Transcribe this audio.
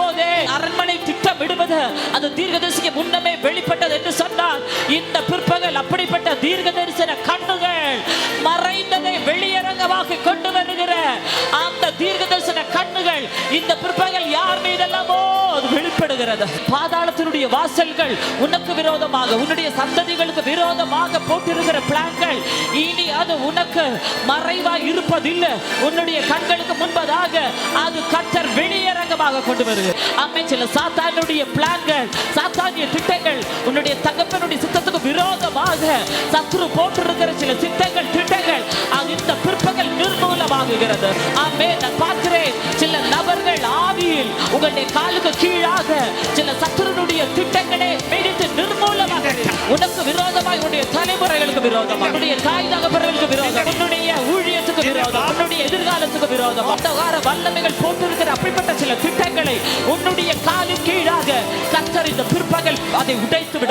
போதே அரண்மனை திட்டமிடுவது அது தீர்க்கதரிசிக்கு முன்னமே வெளிப்பட்டது என்று சொன்னார். இந்த பிற்பகல் அப்படிப்பட்ட தீர்க்க தரிசன கண்ணுகள் மறைந்ததை வெளியரங்கமாக கொண்டு வருகிற அந்த தீர்க்க தரிசன கண்ணுகள் இந்த பிற்பகல் யார் மீதெல்லாமோ வெளிப்படுகிறது. பாதாளத்தினுடைய வாசல்கள் உனக்கு விரோதமாக, உன்னுடைய சந்ததிகளுக்கு விரோதமாக போட்டிருக்கிற பிளான்கள் இனி அது உனக்கு மறைவாய் இருப்பதில்லை. உன்னுடைய கண்களுக்கு முன்பதாக அது கர்த்தர் வெளியரங்கமாக கொண்டு வருகிறது. ஆமென். சில சாத்தானுடைய பிளான்கள், சாத்தானிய திட்டங்கள், உன்னுடைய தகப்பனுடைய சித்தத்துக்கு விரோதமாக சத்துரு போட்டிருக்கிற சில சித்தங்கள், திட்டங்கள் அது இந்த பிற்பகல் நிர்மூலமாகுகிறது. ஆமென். நான் பார்க்கிறேன் சில நபர்கள் ஆவியில் உங்களுடைய காலுக்கு கீழாக சில சத்துருடைய திட்டங்களை பிடித்து நிர்மூலமாக உனக்கு விரோதமாய், உன்னுடைய தலைமுறைகளுக்கு விரோதமாக, உன்னுடைய தாய் தகப்பர்களுக்கு விரோதம், உன்னுடைய ஊழியத்துக்கு விரோதம், உன்னுடைய எதிர்காலத்துக்கு விரோதம் அந்தகார வல்லமைகள் போட்டிருக்கிற அப்படிப்பட்ட சில திட்டங்களை உன்னுடைய காலின் கீழாக கர்த்தர் இந்த பிற்பகல் அதை உடைத்து விடுகிறார்.